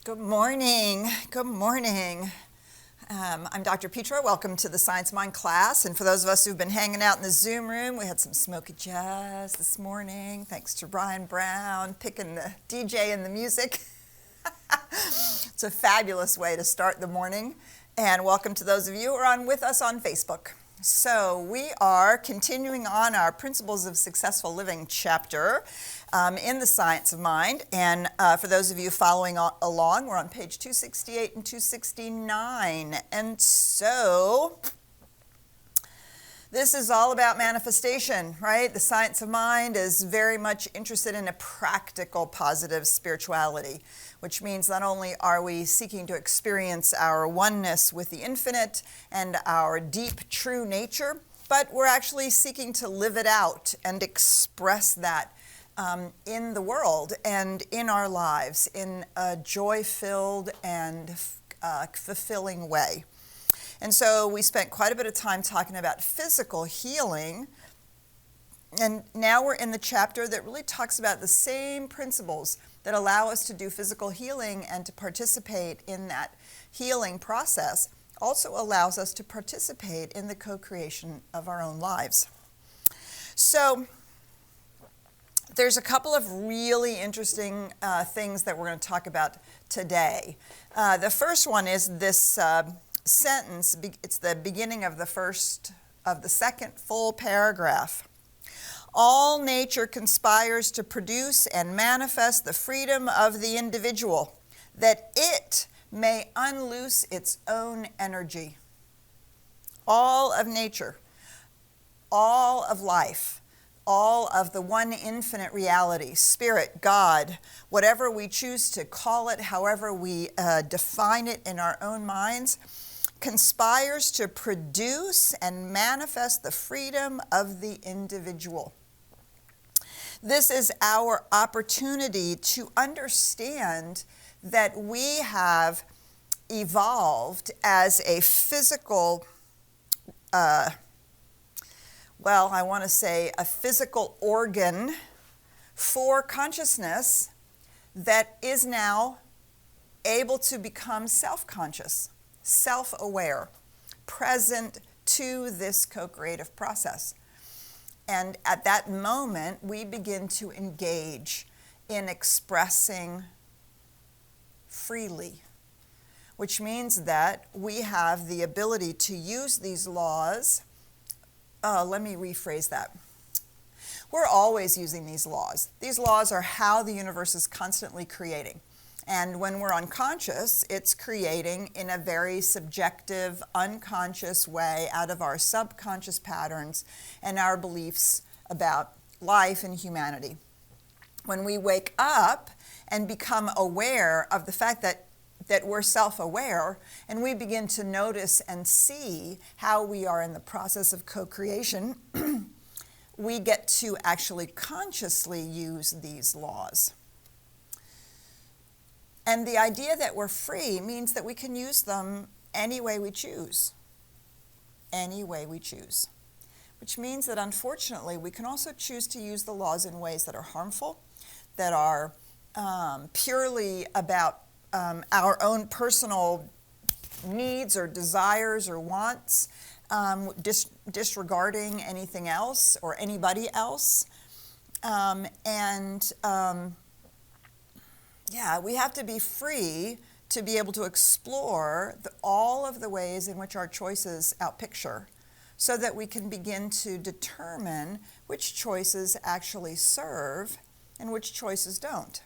Good morning. Good morning. I'm Dr. Petra. Welcome to the Science Mind class. And for those of us who've been hanging out in the Zoom room, we had some smoky jazz this morning. Thanks to Brian Brown picking the DJ and the music. It's a fabulous way to start the morning. And welcome to those of you who are on with us on Facebook. So we are continuing on our Principles of Successful Living chapter in the Science of Mind. And for those of you following along, we're on page 268 and 269. And so this is all about manifestation, right? The Science of Mind is very much interested in a practical, positive spirituality, which means not only are we seeking to experience our oneness with the infinite and our deep, true nature, but we're actually seeking to live it out and express that in the world and in our lives in a joy-filled and fulfilling way. And so we spent quite a bit of time talking about physical healing, and now we're in the chapter that really talks about the same principles that allow us to do physical healing and to participate in that healing process also allows us to participate in the co-creation of our own lives. So there's a couple of really interesting things that we're going to talk about today. The first one is this sentence. It's the beginning of the second full paragraph. All nature conspires to produce and manifest the freedom of the individual, that it may unloose its own energy. All of nature, all of life, all of the one infinite reality, spirit, God, whatever we choose to call it, however we define it in our own minds, conspires to produce and manifest the freedom of the individual. This is our opportunity to understand that we have evolved as a physical, I want to say a physical organ for consciousness that is now able to become self-conscious, self-aware, present to this co-creative process. And at that moment, we begin to engage in expressing freely, which means that we have the ability to use these laws. Let me rephrase that. We're always using these laws. These laws are how the universe is constantly creating. And when we're unconscious, it's creating in a very subjective, unconscious way out of our subconscious patterns and our beliefs about life and humanity. When we wake up and become aware of the fact that we're self-aware, and we begin to notice and see how we are in the process of co-creation, we get to actually consciously use these laws. And the idea that we're free means that we can use them any way we choose. Any way we choose. Which means that unfortunately we can also choose to use the laws in ways that are harmful, that are purely about our own personal needs or desires or wants, disregarding anything else or anybody else. We have to be free to be able to explore all of the ways in which our choices outpicture, so that we can begin to determine which choices actually serve and which choices don't.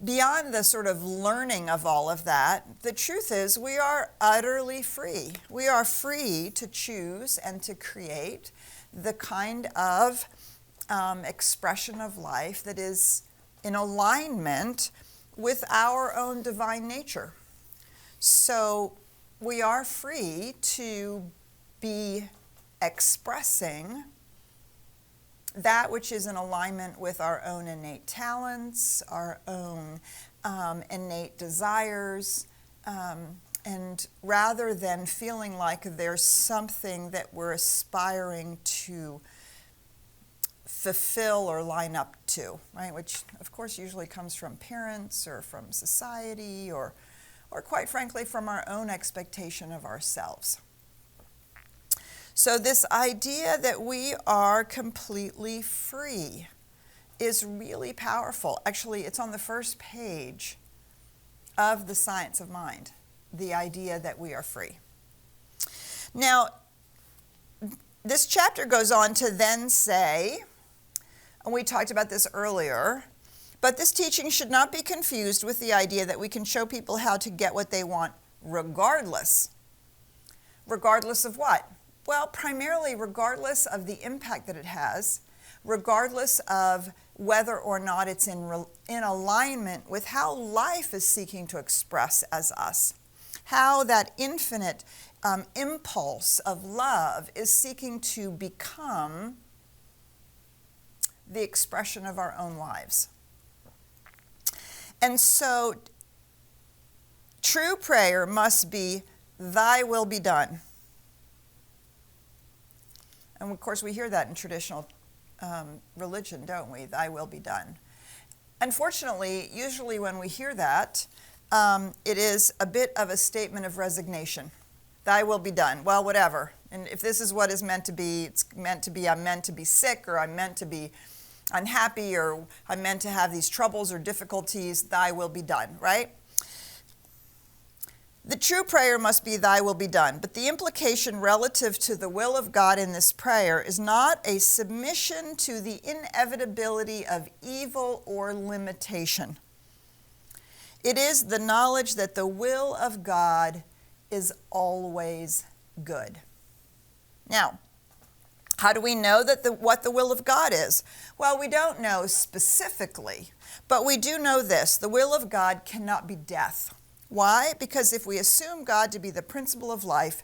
Beyond the sort of learning of all of that, the truth is we are utterly free. We are free to choose and to create the kind of expression of life that is in alignment with our own divine nature. So we are free to be expressing that which is in alignment with our own innate talents, our own innate desires, and rather than feeling like there's something that we're aspiring to fulfill or line up to, right? Which, of course, usually comes from parents or from society or quite frankly, from our own expectation of ourselves. So this idea that we are completely free is really powerful. Actually, it's on the first page of The Science of Mind, the idea that we are free. Now, this chapter goes on to then say, and we talked about this earlier, but this teaching should not be confused with the idea that we can show people how to get what they want regardless. Regardless of what? Well, primarily regardless of the impact that it has, regardless of whether or not it's in alignment with how life is seeking to express as us, how that infinite impulse of love is seeking to become the expression of our own lives. And so, true prayer must be, "Thy will be done." And of course, we hear that in traditional religion, don't we? "Thy will be done." Unfortunately, usually when we hear that, it is a bit of a statement of resignation. "Thy will be done." Well, whatever. And if this is what is meant to be, it's meant to be, I'm meant to be sick, or I'm meant to be unhappy, or I'm meant to have these troubles or difficulties, "Thy will be done," right? The true prayer must be, "Thy will be done." But the implication relative to the will of God in this prayer is not a submission to the inevitability of evil or limitation. It is the knowledge that the will of God is always good. Now, how do we know that what the will of God is? Well, we don't know specifically, but we do know this: the will of God cannot be death. Why? Because if we assume God to be the principle of life,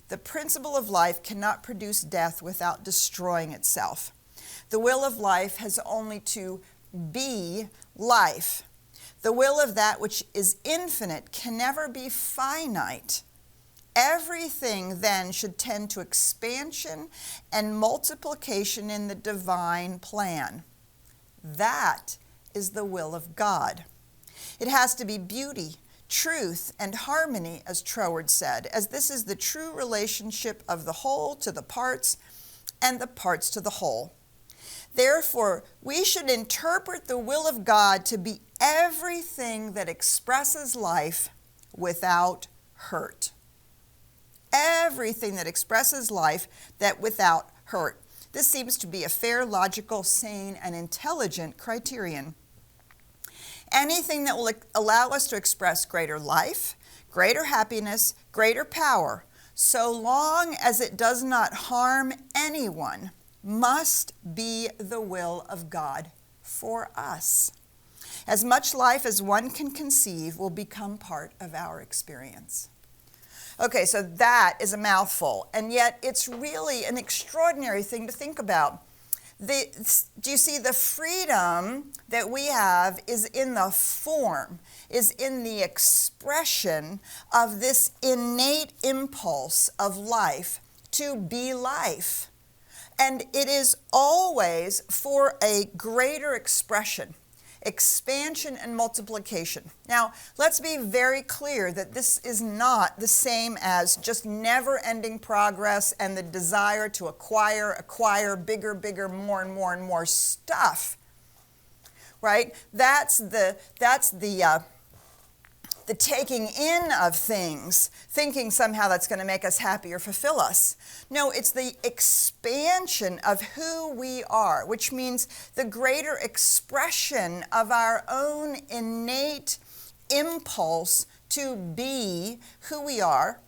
the principle of life cannot produce death without destroying itself. The will of life has only to be life. The will of that which is infinite can never be finite. Everything then should tend to expansion and multiplication in the divine plan. That is the will of God. It has to be beauty, truth, and harmony, as Troward said, as this is the true relationship of the whole to the parts and the parts to the whole. Therefore, we should interpret the will of God to be everything that expresses life without hurt. Everything that expresses life that without hurt. This seems to be a fair, logical, sane, and intelligent criterion. Anything that will allow us to express greater life, greater happiness, greater power, so long as it does not harm anyone, must be the will of God for us. As much life as one can conceive will become part of our experience. Okay, so that is a mouthful, and yet it's really an extraordinary thing to think about. Do you see the freedom that we have is in the form, is in the expression of this innate impulse of life to be life. And it is always for a greater expression, expansion and multiplication. Now, let's be very clear that this is not the same as just never-ending progress and the desire to acquire bigger, more and more stuff, right? That's the taking in of things, thinking somehow that's going to make us happy or fulfill us. No, it's the expansion of who we are, which means the greater expression of our own innate impulse to be who we are,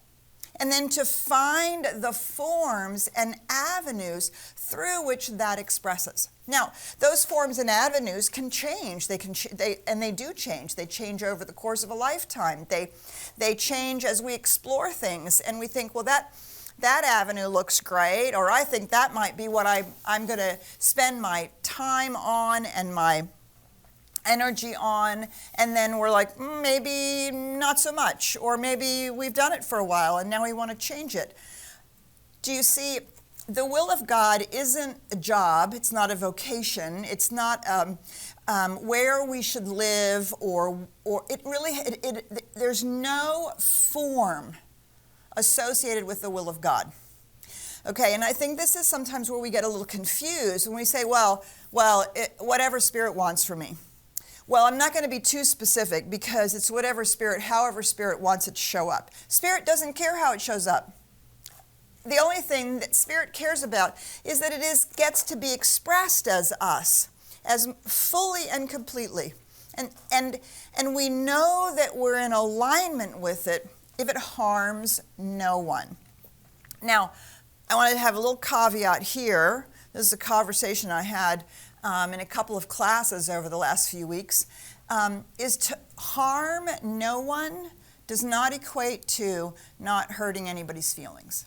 and then to find the forms and avenues through which that expresses. Now, those forms and avenues can change. They do change. They change over the course of a lifetime. They change as we explore things, and we think, well, that avenue looks great, or I think that might be what I'm going to spend my time on and my energy on, and then we're like, maybe not so much, or maybe we've done it for a while and now we want to change it. Do you see, the will of God isn't a job, it's not a vocation, it's not where we should live, or it really, there's no form associated with the will of God. Okay, and I think this is sometimes where we get a little confused when we say, whatever Spirit wants for me. Well, I'm not going to be too specific because it's whatever Spirit, however Spirit wants it to show up. Spirit doesn't care how it shows up. The only thing that Spirit cares about is that it gets to be expressed as us, as fully and completely. And we know that we're in alignment with it if it harms no one. Now, I want to have a little caveat here. This is a conversation I had in a couple of classes over the last few weeks. Is to harm no one does not equate to not hurting anybody's feelings.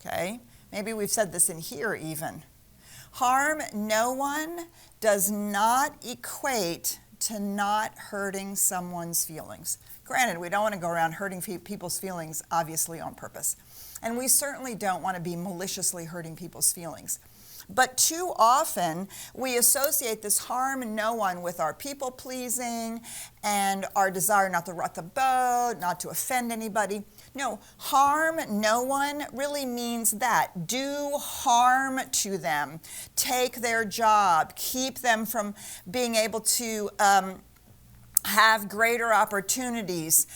Okay? Maybe we've said this in here even. Harm no one does not equate to not hurting someone's feelings. Granted, we don't want to go around hurting people's feelings, obviously, on purpose. And we certainly don't want to be maliciously hurting people's feelings. But too often, we associate this harm no one with our people-pleasing and our desire not to rock the boat, not to offend anybody. No, harm no one really means that. Do harm to them. Take their job. Keep them from being able to have greater opportunities,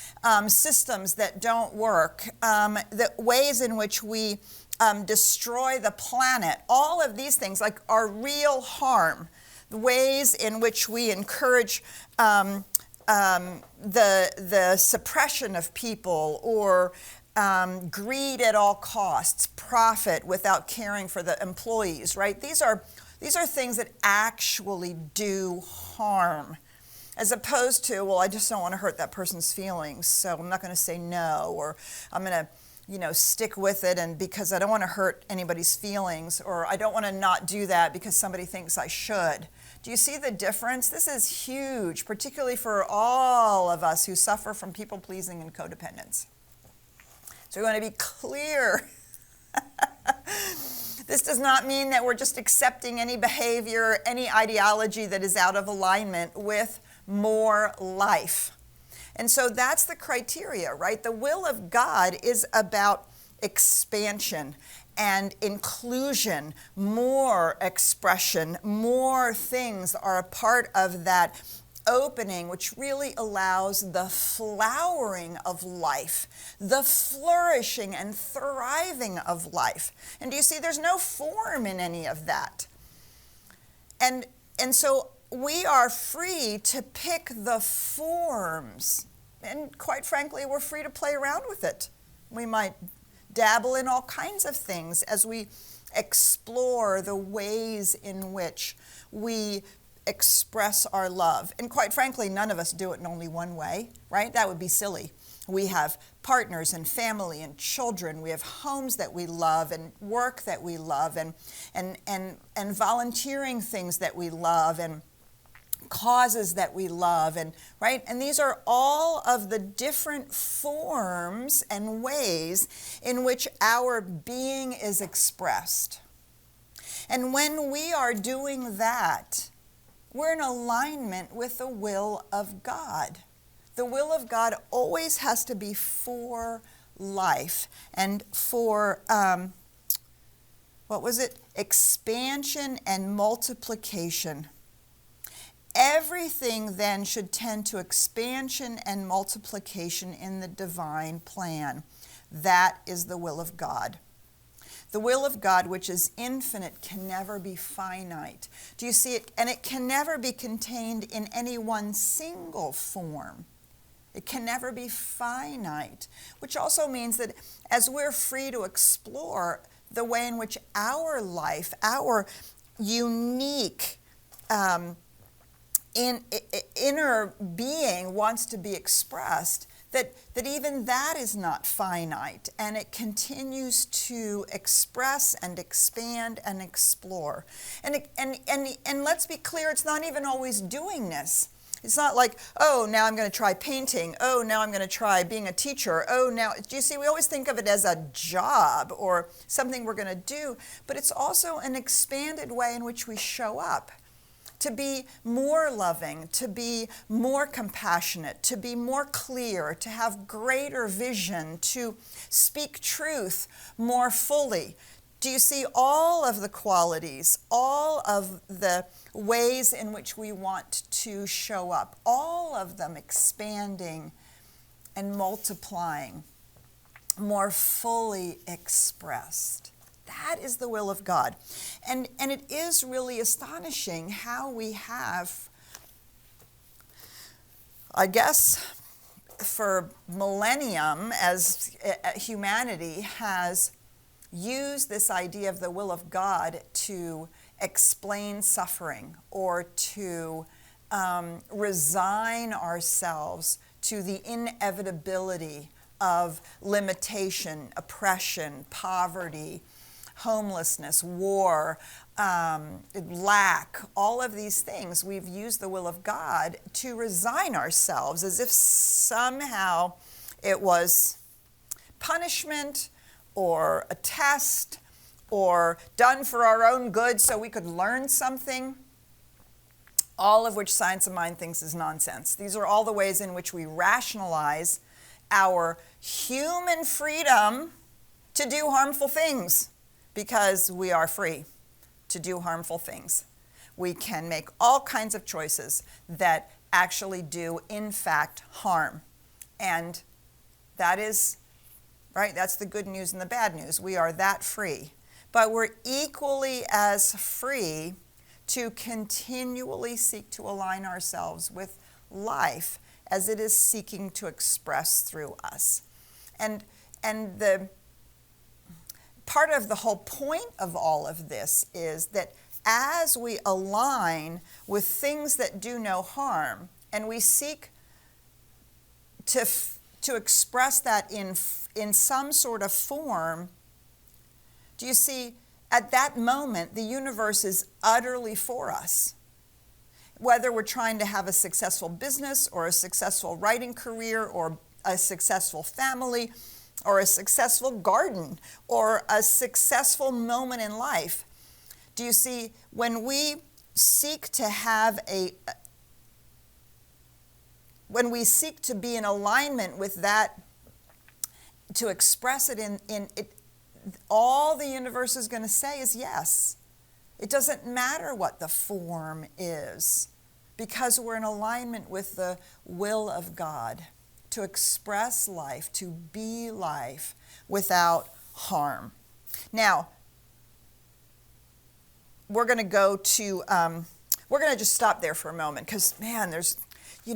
systems that don't work, the ways in which we destroy the planet. All of these things are real harm. The ways in which we encourage the suppression of people, or greed at all costs, profit without caring for the employees, right? These are things that actually do harm, as opposed to, well, I just don't want to hurt that person's feelings, so I'm not going to say no, or I'm going to stick with it, and because I don't want to hurt anybody's feelings, or I don't want to not do that because somebody thinks I should. Do you see the difference? This is huge, particularly for all of us who suffer from people-pleasing and codependence. So we want to be clear. This does not mean that we're just accepting any behavior, any ideology that is out of alignment with more life. And so that's the criteria, right? The will of God is about expansion and inclusion, more expression, more things are a part of that opening, which really allows the flowering of life, the flourishing and thriving of life. And do you see, there's no form in any of that. And so we are free to pick the forms. And quite frankly, we're free to play around with it. We might dabble in all kinds of things as we explore the ways in which we express our love. And quite frankly, none of us do it in only one way, right? That would be silly. We have partners and family and children. We have homes that we love and work that we love and volunteering things that we love and causes that we love, and right? And these are all of the different forms and ways in which our being is expressed. And when we are doing that, we're in alignment with the will of God. The will of God always has to be for life and for, expansion and multiplication. Everything then should tend to expansion and multiplication in the divine plan. That is the will of God. The will of God, which is infinite, can never be finite. Do you see it? And it can never be contained in any one single form. It can never be finite, which also means that as we're free to explore the way in which our life, our unique inner being wants to be expressed, that even that is not finite, and it continues to express and expand and explore. And let's be clear, it's not even always doing this. It's not like, oh, now I'm going to try painting. Oh, now I'm going to try being a teacher. Oh, now, do you see, we always think of it as a job or something we're going to do, but it's also an expanded way in which we show up. To be more loving, to be more compassionate, to be more clear, to have greater vision, to speak truth more fully. Do you see all of the qualities, all of the ways in which we want to show up, all of them expanding and multiplying, more fully expressed? That is the will of God. And it is really astonishing how we have, I guess, for millennium, as humanity has used this idea of the will of God to explain suffering or to resign ourselves to the inevitability of limitation, oppression, poverty, homelessness, war, lack, all of these things. We've used the will of God to resign ourselves as if somehow it was punishment or a test or done for our own good so we could learn something, all of which Science of Mind thinks is nonsense. These are all the ways in which we rationalize our human freedom to do harmful things. Because we are free to do harmful things. We can make all kinds of choices that actually do, in fact, harm. And that is, right, that's the good news and the bad news. We are that free. But we're equally as free to continually seek to align ourselves with life as it is seeking to express through us. And the part of the whole point of all of this is that as we align with things that do no harm, and we seek to express that in some sort of form, do you see, at that moment, the universe is utterly for us. Whether we're trying to have a successful business or a successful writing career or a successful family, or a successful garden, or a successful moment in life. Do you see, when we seek to when we seek to be in alignment with that, to express it in it, all the universe is going to say is yes. It doesn't matter what the form is, because we're in alignment with the will of God. To express life, to be life without harm. Now, we're going to go to, we're going to just stop there for a moment because, man, there's,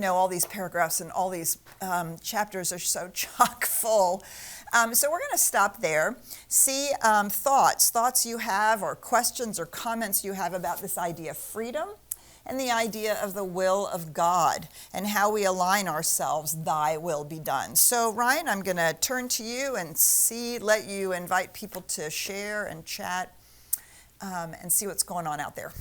all these paragraphs and all these chapters are so chock full. So we're going to stop there, see thoughts you have or questions or comments you have about this idea of freedom, and the idea of the will of God and how we align ourselves, thy will be done. So Ryan, I'm going to turn to you and let you invite people to share and chat and see what's going on out there.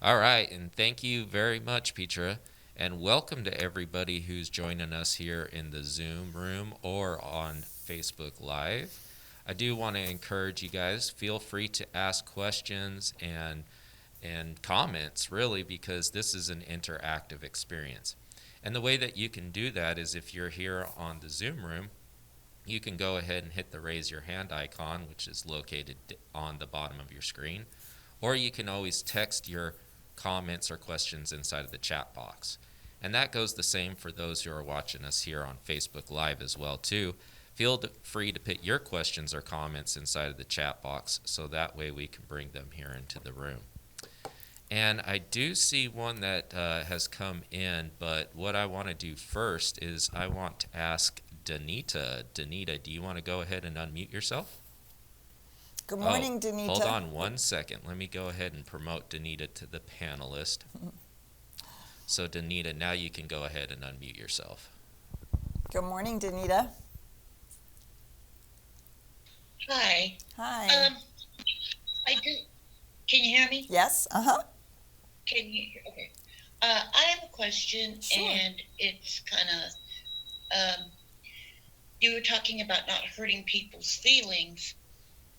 All right, and thank you very much, Petra, and welcome to everybody who's joining us here in the Zoom room or on Facebook Live. I do want to encourage you guys, feel free to ask questions and comments, really, because this is an interactive experience. And the way that you can do that is if you're here on the Zoom room, you can go ahead and hit the raise your hand icon, which is located on the bottom of your screen, or you can always text your comments or questions inside of the chat box. And that goes the same for those who are watching us here on Facebook Live as well, too. Feel free to put your questions or comments inside of the chat box so that way we can bring them here into the room. And I do see one that has come in, but what I want to do first is I want to ask Danita. Danita, do you want to go ahead and unmute yourself? Good morning, Danita. Hold on one second. Let me go ahead and promote Danita to the panelist. So Danita, now you can go ahead and unmute yourself. Good morning, Danita. Hi. Hi. I do. Can you hear me? Yes. Uh-huh. Can you? Okay. I have a question, Sure. and it's kind of you were talking about not hurting people's feelings.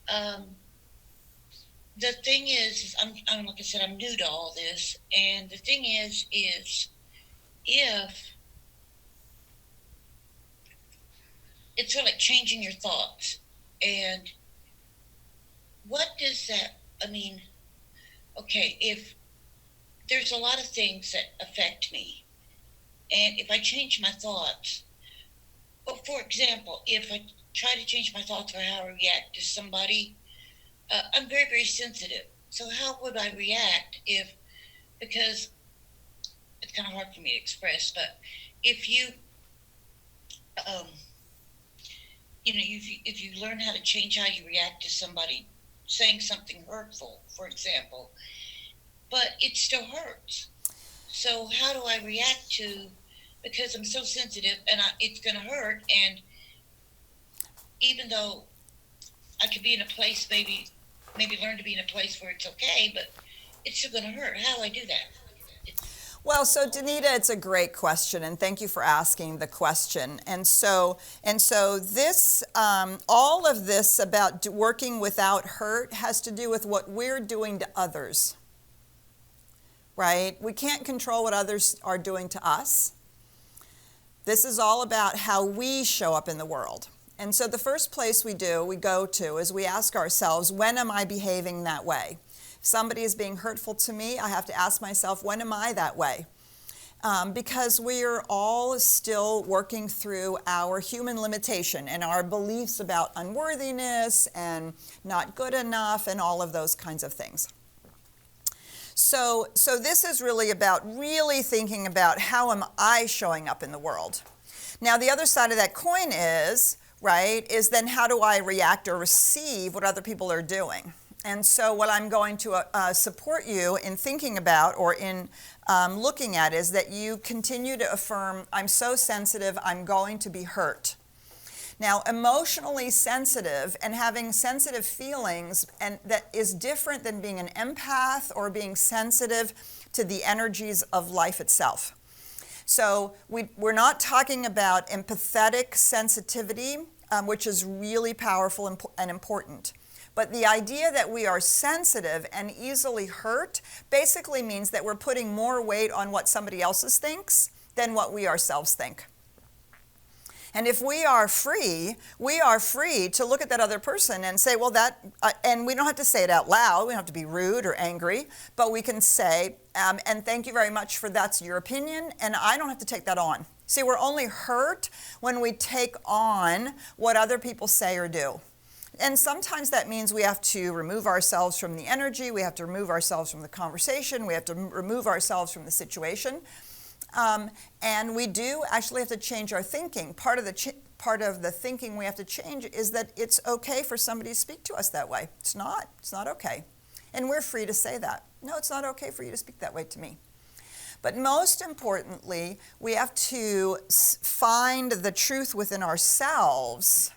Um, the thing is I'm like I said, I'm new to all this, and the thing is if it's sort of like changing your thoughts, and what does that? I mean, okay, if there's a lot of things that affect me, and if I change my thoughts, well, for example, if I try to change my thoughts or how I react to somebody, I'm very, very sensitive. So how would I react if, because it's kind of hard for me to express, but if you, um, if you learn how to change how you react to somebody saying something hurtful, for example, but it still hurts. So how do I react to, because I'm so sensitive and it's going to hurt, and even though I could be in a place, maybe learn to be in a place where it's okay, but it's still going to hurt. How do I do that? Well, so Danita, it's a great question, and thank you for asking the question. And so this, all of this about working without hurt has to do with what we're doing to others, right? We can't control what others are doing to us. This is all about how we show up in the world. And so the first place we go to is we ask ourselves, when am I behaving that way? If somebody is being hurtful to me, I have to ask myself, when am I that way? Because we are all still working through our human limitation and our beliefs about unworthiness and not good enough and all of those kinds of things. So this is really about really thinking about how am I showing up in the world. Now the other side of that coin is, right, is then how do I react or receive what other people are doing? And so what I'm going to support you in thinking about or in looking at is that you continue to affirm, I'm so sensitive, I'm going to be hurt. Now, emotionally sensitive and having sensitive feelings, and that is different than being an empath or being sensitive to the energies of life itself. So we're not talking about empathetic sensitivity, which is really powerful and important. But the idea that we are sensitive and easily hurt basically means that we're putting more weight on what somebody else thinks than what we ourselves think. And if we are free to look at that other person and say, well, and we don't have to say it out loud, we don't have to be rude or angry, but we can say, and thank you very much for that's your opinion, and I don't have to take that on. See, we're only hurt when we take on what other people say or do. And sometimes that means we have to remove ourselves from the energy, we have to remove ourselves from the conversation, we have to remove ourselves from the situation. And we do actually have to change our thinking. Part of the thinking we have to change is that it's okay for somebody to speak to us that way. It's not okay. And we're free to say that. No, it's not okay for you to speak that way to me. But most importantly, we have to find the truth within ourselves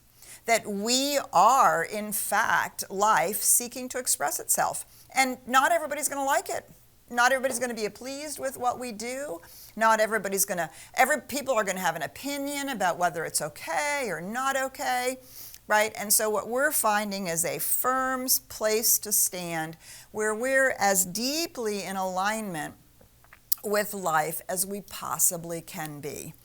that we are, in fact, life seeking to express itself. And not everybody's going to like it. Not everybody's going to be pleased with what we do. Not everybody's going to, people are going to have an opinion about whether it's okay or not okay, right? And so what we're finding is a firm place to stand where we're as deeply in alignment with life as we possibly can be.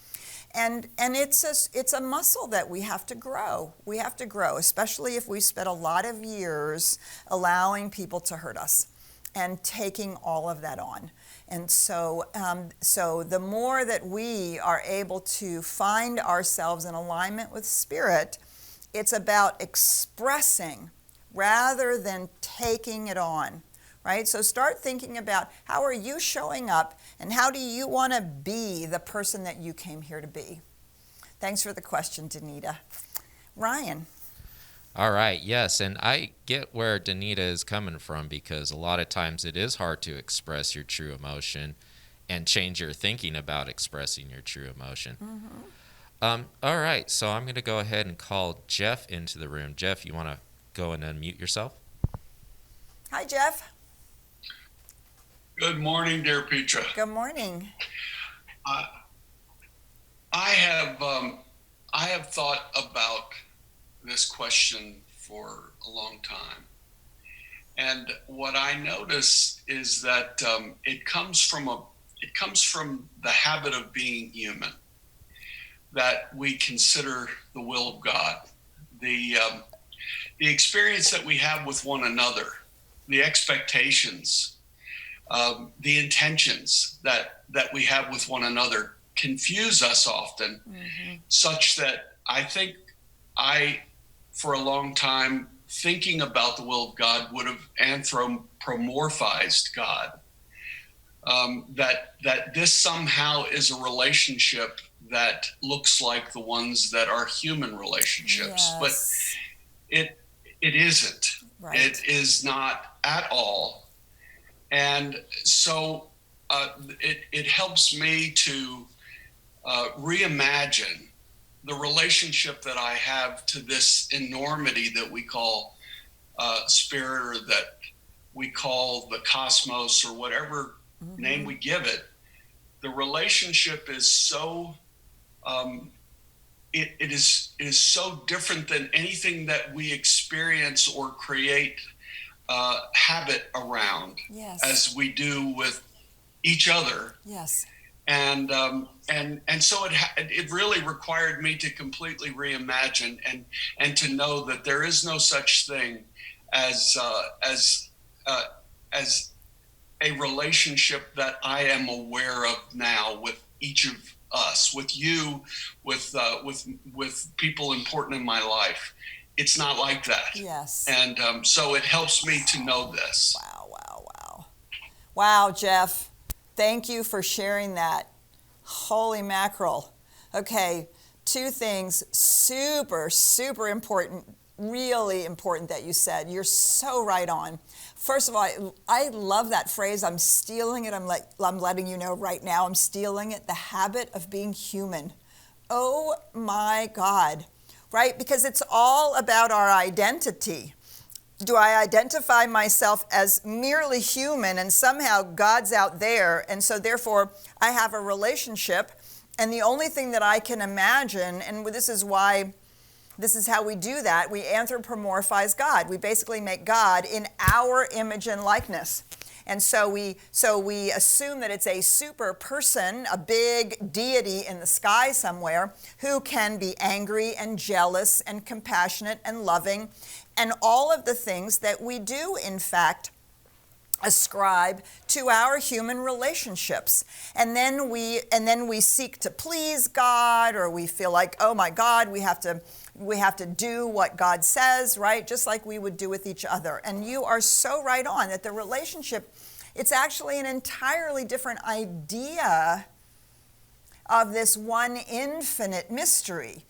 And it's a muscle that we have to grow. We have to grow, especially if we spent a lot of years allowing people to hurt us and taking all of that on. And so the more that we are able to find ourselves in alignment with spirit, it's about expressing rather than taking it on, right? So start thinking about how are you showing up and how do you want to be the person that you came here to be? Thanks for the question, Danita. Ryan. All right, yes, and I get where Danita is coming from because a lot of times it is hard to express your true emotion and change your thinking about expressing your true emotion. Mm-hmm. All right, so I'm going to go ahead and call Jeff into the room. Jeff, you want to go and unmute yourself? Hi, Jeff. Good morning, dear Petra. Good morning. I have thought about this question for a long time, and what I notice is that it comes from the habit of being human, that we consider the will of God, the experience that we have with one another, the expectations, the intentions that we have with one another confuse us often, such that I think for a long time, thinking about the will of God would have anthropomorphized God. That this somehow is a relationship that looks like the ones that are human relationships, but it isn't. Right. It is not at all. And so it helps me to reimagine the relationship that I have to this enormity that we call spirit, or that we call the cosmos, or whatever name we give it. The relationship is so it is so different than anything that we experience or create habit around, as we do with each other. Yes. And so it really required me to completely reimagine and to know that there is no such thing as a relationship that I am aware of now with each of us, with you, with people important in my life. It's not like that. Yes. And so it helps me to know this. Wow, Jeff. Thank you for sharing that. Holy mackerel. Okay, two things super, super important, really important that you said. You're so right on. First of all, I love that phrase. I'm stealing it. I'm letting you know right now. I'm stealing it. The habit of being human. Oh my God, right? Because it's all about our identity. Do I identify myself as merely human and somehow God's out there, and so therefore I have a relationship, and the only thing that I can imagine, and this is how we do that, we anthropomorphize God. We basically make God in our image and likeness. And so we assume that it's a super person, a big deity in the sky somewhere, who can be angry and jealous and compassionate and loving, and all of the things that we do, in fact, ascribe to our human relationships. And then we seek to please God, or we feel like, oh my God, we have to do what God says, right? Just like we would do with each other. And you are so right on that the relationship, it's actually an entirely different idea of this one infinite mystery.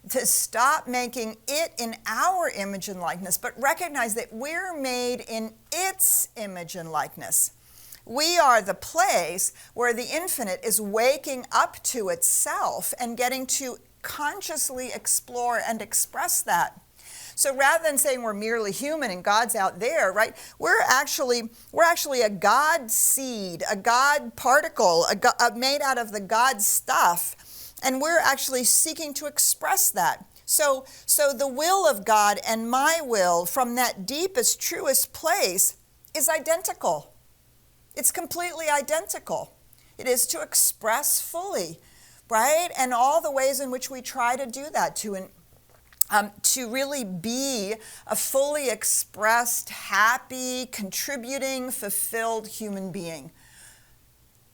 To stop making it in our image and likeness, but recognize that we're made in its image and likeness. We are the place where the infinite is waking up to itself and getting to consciously explore and express that. So rather than saying we're merely human and God's out there, right? We're actually a God seed, a God particle, made out of the God stuff. And we're actually seeking to express that. So the will of God and my will from that deepest, truest place is identical. It's completely identical. It is to express fully, right? And all the ways in which we try to do that, to really be a fully expressed, happy, contributing, fulfilled human being.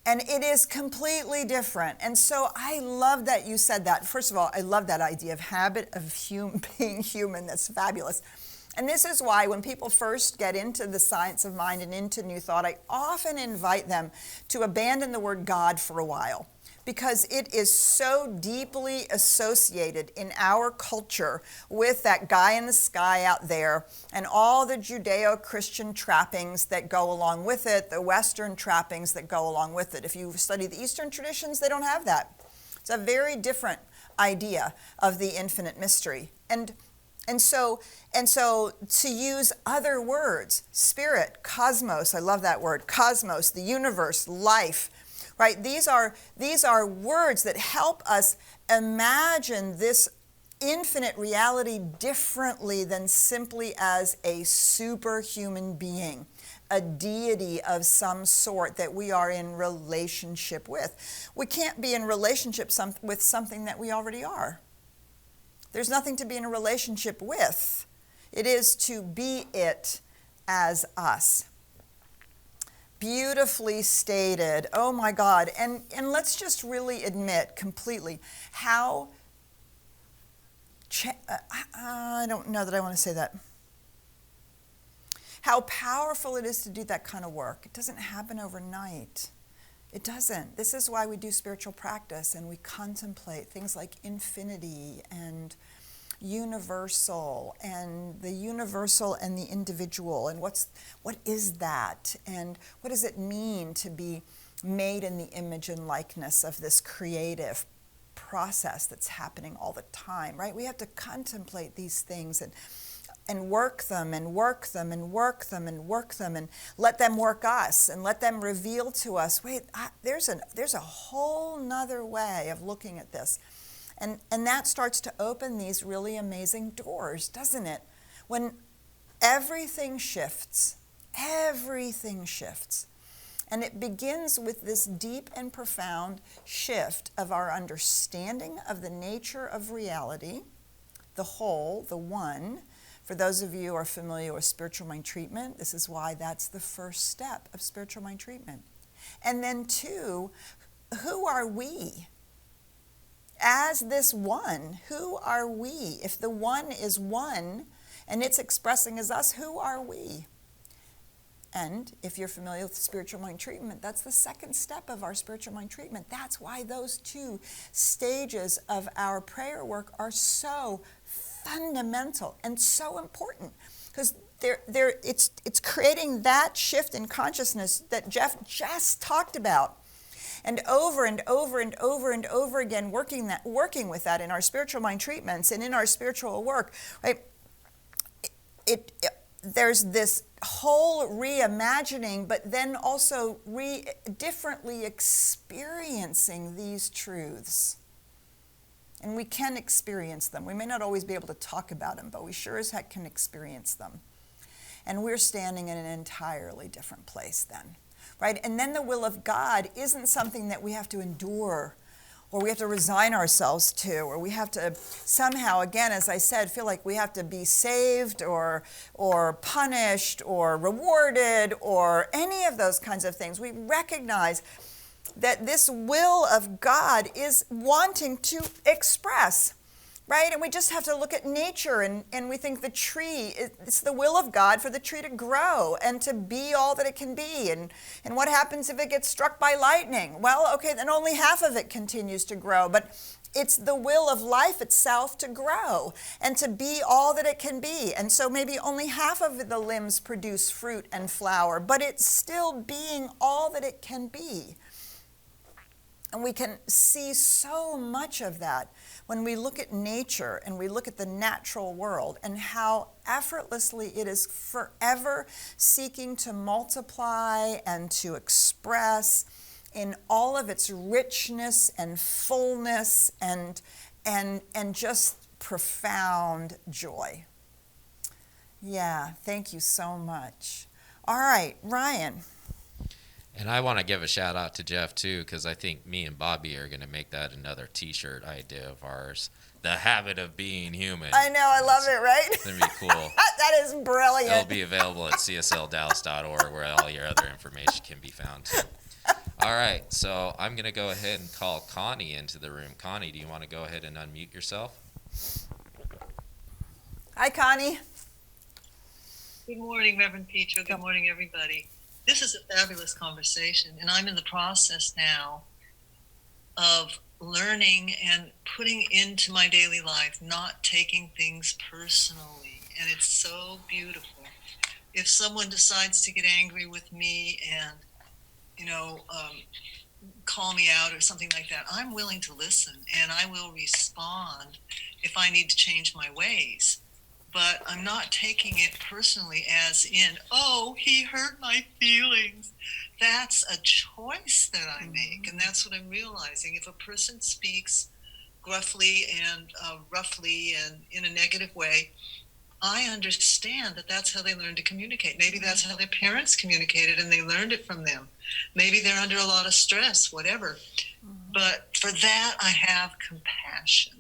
And it is completely different. And so I love that you said that. First of all, I love that idea of habit of being human. That's fabulous. And this is why when people first get into the science of mind and into New Thought, I often invite them to abandon the word God for a while, because it is so deeply associated in our culture with that guy in the sky out there and all the Judeo-Christian trappings that go along with it, the Western trappings that go along with it. If you study the Eastern traditions, they don't have that. It's a very different idea of the infinite mystery. And And so to use other words, spirit, cosmos, I love that word, cosmos, the universe, life, right? These are words that help us imagine this infinite reality differently than simply as a superhuman being, a deity of some sort that we are in relationship with. We can't be in relationship with something that we already are. There's nothing to be in a relationship with. It is to be it as us. Beautifully stated. Oh my God. And let's just really admit completely how, I don't know that I want to say that. How powerful it is to do that kind of work. It doesn't happen overnight. It doesn't. This is why we do spiritual practice and we contemplate things like infinity and universal and the individual and what is that and what does it mean to be made in the image and likeness of this creative process that's happening all the time, right? We have to contemplate these things and work them and work them and work them and work them and let them work us and let them reveal to us, wait, there's a whole nother way of looking at this. And that starts to open these really amazing doors, doesn't it? When everything shifts. And it begins with this deep and profound shift of our understanding of the nature of reality, the whole, the one. For those of you who are familiar with spiritual mind treatment, this is why that's the first step of spiritual mind treatment. And then two, who are we? As this one, who are we? If the one is one and it's expressing as us, who are we? And if you're familiar with spiritual mind treatment, that's the second step of our spiritual mind treatment. That's why those two stages of our prayer work are so fundamental and so important, because it's creating that shift in consciousness that Jeff just talked about. And over and over and over and over again, working with that in our spiritual mind treatments and in our spiritual work, right? There's this whole reimagining, but then also differently experiencing these truths. And we can experience them. We may not always be able to talk about them, but we sure as heck can experience them. And we're standing in an entirely different place then. Right? And then the will of God isn't something that we have to endure or we have to resign ourselves to, or we have to somehow, again, as I said, feel like we have to be saved or punished or rewarded or any of those kinds of things. We recognize that this will of God is wanting to express. Right? And we just have to look at nature and we think the tree, it's the will of God for the tree to grow and to be all that it can be. And what happens if it gets struck by lightning? Well, okay, then only half of it continues to grow. But it's the will of life itself to grow and to be all that it can be. And so maybe only half of the limbs produce fruit and flower, but it's still being all that it can be. And we can see so much of that when we look at nature and we look at the natural world and how effortlessly it is forever seeking to multiply and to express in all of its richness and fullness and just profound joy. Yeah, thank you so much. All right, Ryan. And I want to give a shout out to Jeff too, because I think me and Bobby are going to make that another T-shirt idea of ours. The habit of being human. I know, I love it, right? It's going to be cool. That is brilliant. It'll be available at CSLDallas.org, where all your other information can be found too. All right, so I'm going to go ahead and call Connie into the room. Connie, do you want to go ahead and unmute yourself? Hi, Connie. Good morning, Reverend Petra. Good morning, everybody. This is a fabulous conversation, and I'm in the process now of learning and putting into my daily life, not taking things personally, and it's so beautiful. If someone decides to get angry with me and, call me out or something like that, I'm willing to listen, and I will respond if I need to change my ways. but I'm not taking it personally as in, oh, he hurt my feelings. That's a choice that I make, and that's what I'm realizing. If a person speaks gruffly and roughly and in a negative way, I understand that that's how they learn to communicate. Maybe that's how their parents communicated and they learned it from them. Maybe they're under a lot of stress, whatever. But for that, I have compassion.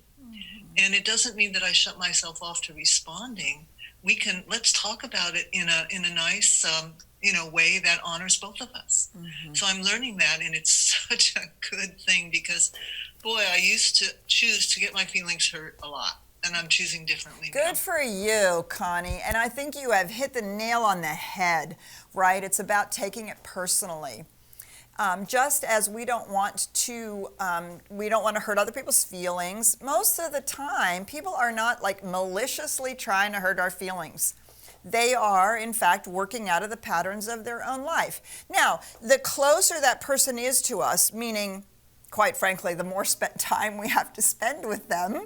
And it doesn't mean that I shut myself off to responding. Let's talk about it in a nice, way that honors both of us. So I'm learning that, and it's such a good thing because, boy, I used to choose to get my feelings hurt a lot. And I'm choosing differently now. Good for you, Connie. And I think you have hit the nail on the head, right? It's about taking it personally. Just as we don't want to hurt other people's feelings, most of the time, people are not like maliciously trying to hurt our feelings. They are, in fact, working out of the patterns of their own life. Now, the closer that person is to us, meaning, quite frankly, the more time we have to spend with them,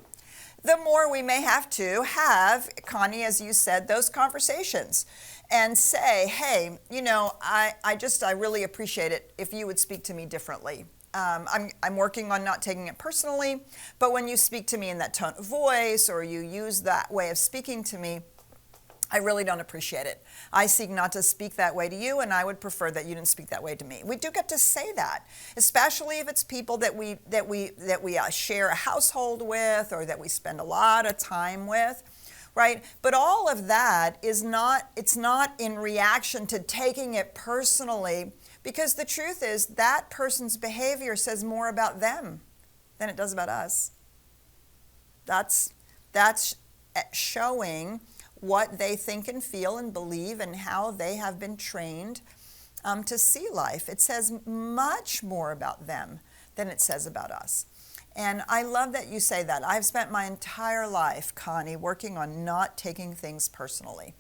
the more we may have to have, Connie, as you said, those conversations and say, hey, I really appreciate it if you would speak to me differently. I'm working on not taking it personally, but when you speak to me in that tone of voice or you use that way of speaking to me, I really don't appreciate it. I seek not to speak that way to you, and I would prefer that you didn't speak that way to me. We do get to say that, especially if it's people that we share a household with or that we spend a lot of time with, right? But all of that it's not in reaction to taking it personally, because the truth is that person's behavior says more about them than it does about us. That's showing what they think and feel and believe and how they have been trained to see life. It says much more about them than it says about us. And I love that you say that. I've spent my entire life, Connie, working on not taking things personally.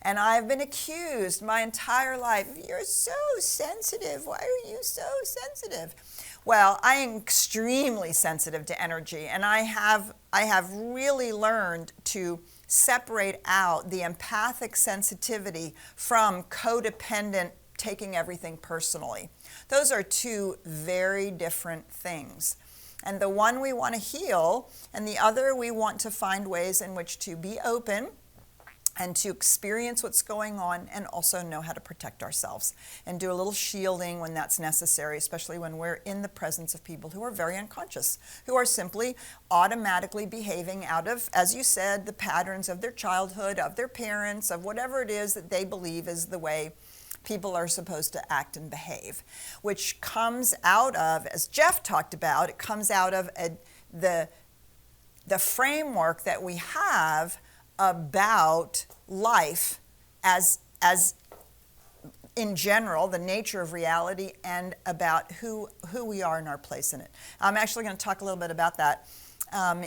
And I've been accused my entire life, you're so sensitive. Why are you so sensitive? Well, I am extremely sensitive to energy, and I have really learned to separate out the empathic sensitivity from codependent taking everything personally. Those are two very different things. And the one we want to heal, and the other we want to find ways in which to be open and to experience what's going on and also know how to protect ourselves and do a little shielding when that's necessary, especially when we're in the presence of people who are very unconscious, who are simply automatically behaving out of, as you said, the patterns of their childhood, of their parents, of whatever it is that they believe is the way people are supposed to act and behave, which comes out of, as Jeff talked about, it comes out of the framework that we have about life as in general, the nature of reality, and about who we are and our place in it. I'm actually going to talk a little bit about that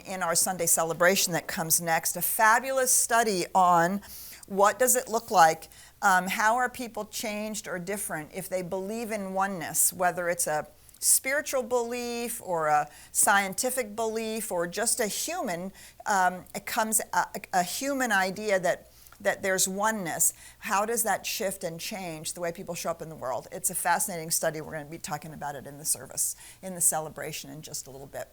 in our Sunday celebration that comes next, a fabulous study on what does it look like, how are people changed or different if they believe in oneness, whether it's a spiritual belief or a scientific belief or just a human, a human idea that there's oneness. How does that shift and change the way people show up in the world? It's a fascinating study. We're going to be talking about it in the service, in the celebration in just a little bit.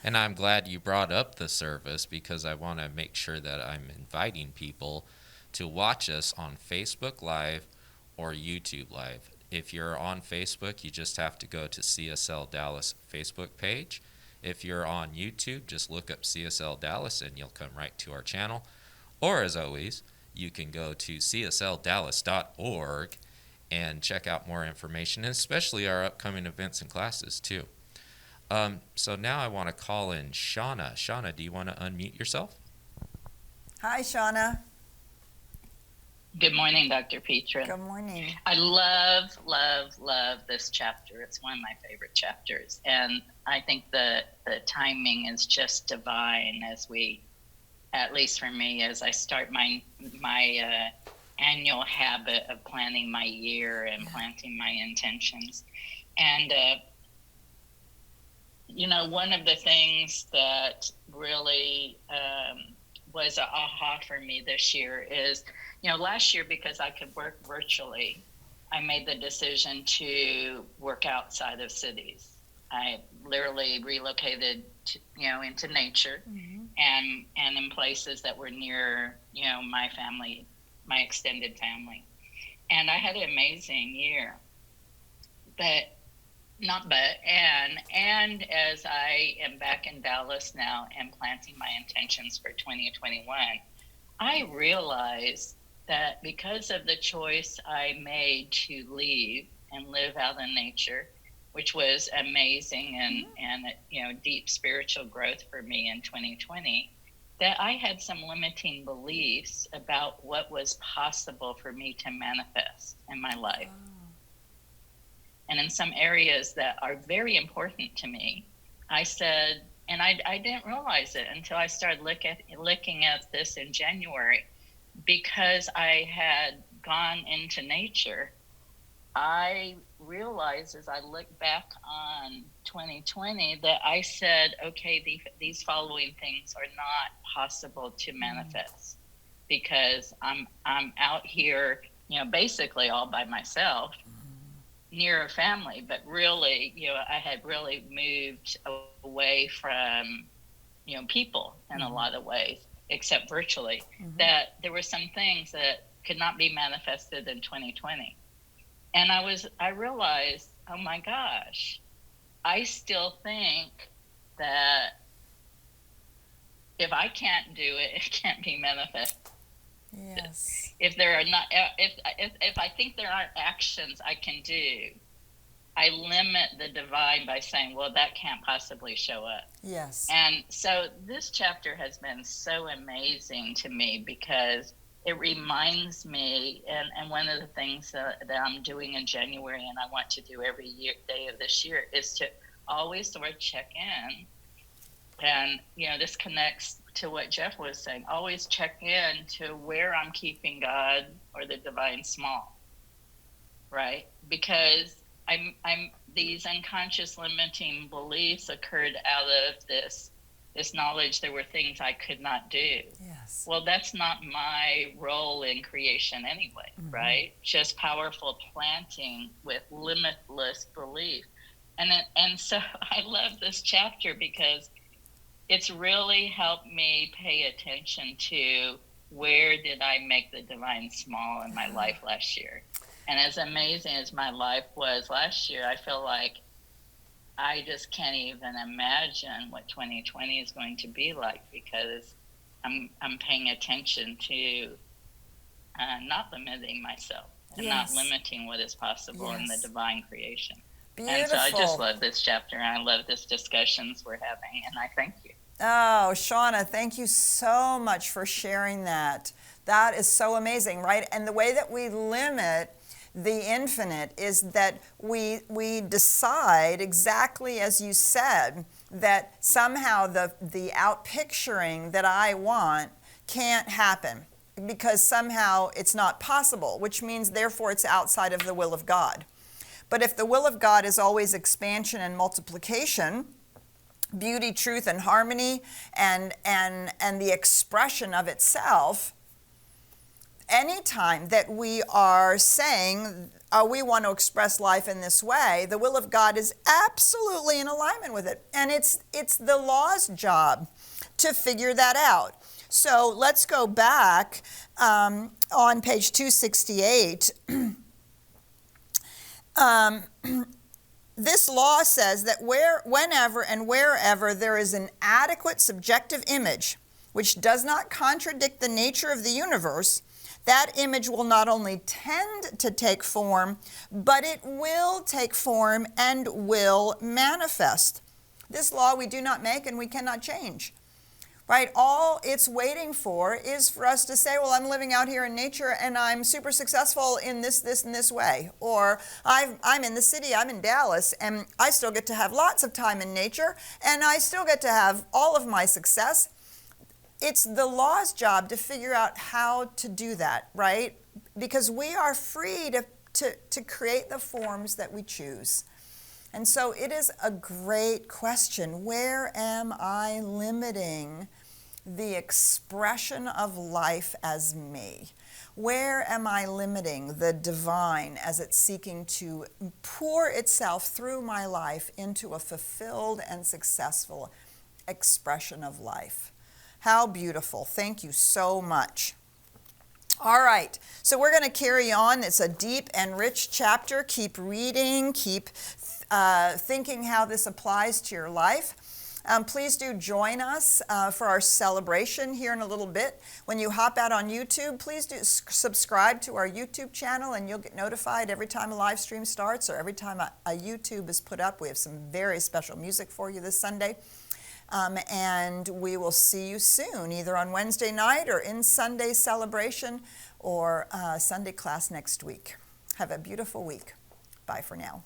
And I'm glad you brought up the service because I want to make sure that I'm inviting people to watch us on Facebook Live or YouTube Live. If you're on Facebook, you just have to go to CSLDallas Facebook page. If you're on YouTube, just look up CSLDallas and you'll come right to our channel. Or as always, you can go to CSLDallas.org and check out more information, and especially our upcoming events and classes too. So now I want to call in Shauna. Shauna, do you want to unmute yourself? Hi, Shauna. Good morning, Dr. Petra. Good morning. I love, love, love this chapter. It's one of my favorite chapters. And I think the timing is just divine as we, at least for me, as I start my annual habit of planning my year and planting my intentions. And, one of the things that really was a aha for me this year is, last year, because I could work virtually, I made the decision to work outside of cities. I literally relocated to, into nature, and in places that were near, my family, my extended family. And I had an amazing year. And as I am back in Dallas now and planting my intentions for 2021, I realized that because of the choice I made to leave and live out in nature, which was amazing and deep spiritual growth for me in 2020, that I had some limiting beliefs about what was possible for me to manifest in my life. And in some areas that are very important to me, I said, and I didn't realize it until I started looking at this in January, because I had gone into nature. I realized as I look back on 2020 that I said, okay, these following things are not possible to manifest, because I'm out here, basically all by myself, near a family, but really, I had really moved away from, people in a lot of ways, except virtually, that there were some things that could not be manifested in 2020. And I realized, oh my gosh, I still think that if I can't do it, it can't be manifested. Yes. If I think there aren't actions I can do, I limit the divine by saying, well, that can't possibly show up. Yes. And so this chapter has been so amazing to me, because it reminds me, and one of the things that I'm doing in January and I want to do every day of this year, is to always sort of check in. And, this connects to what Jeff was saying. Always check in to where I'm keeping God or the divine small, right? Because these unconscious limiting beliefs occurred out of this knowledge there were things I could not do. Yes. Well, that's not my role in creation anyway, right? Just powerful planting with limitless belief. And so I love this chapter because it's really helped me pay attention to where did I make the divine small in my life last year. And as amazing as my life was last year, I feel like I just can't even imagine what 2020 is going to be like, because I'm paying attention to not limiting myself and not limiting what is possible in the divine creation. Beautiful. And so I just love this chapter, and I love this discussions we're having, and I thank you. Oh, Shauna, thank you so much for sharing that. That is so amazing, right? And the way that we limit the infinite is that we decide, exactly as you said, that somehow the outpicturing that I want can't happen because somehow it's not possible, which means therefore it's outside of the will of God. But if the will of God is always expansion and multiplication, beauty, truth, and harmony, and the expression of itself, anytime that we are saying we want to express life in this way, the will of God is absolutely in alignment with it. And it's the law's job to figure that out. So let's go back on page 268. This law says that whenever and wherever there is an adequate subjective image which does not contradict the nature of the universe, that image will not only tend to take form, but it will take form and will manifest. This law we do not make and we cannot change. Right? All it's waiting for is for us to say, well, I'm living out here in nature and I'm super successful in this, and this way. Or I'm in the city, I'm in Dallas, and I still get to have lots of time in nature and I still get to have all of my success. It's the law's job to figure out how to do that, right? Because we are free to create the forms that we choose. And so it is a great question. Where am I limiting the expression of life as me? Where am I limiting the divine as it's seeking to pour itself through my life into a fulfilled and successful expression of life? How beautiful. Thank you so much. All right, so we're going to carry on. It's a deep and rich chapter. Keep reading, keep thinking how this applies to your life. Please do join us for our celebration here in a little bit. When you hop out on YouTube, please do subscribe to our YouTube channel, and you'll get notified every time a live stream starts or every time a YouTube is put up. We have some very special music for you this Sunday. And we will see you soon, either on Wednesday night or in Sunday celebration or Sunday class next week. Have a beautiful week. Bye for now.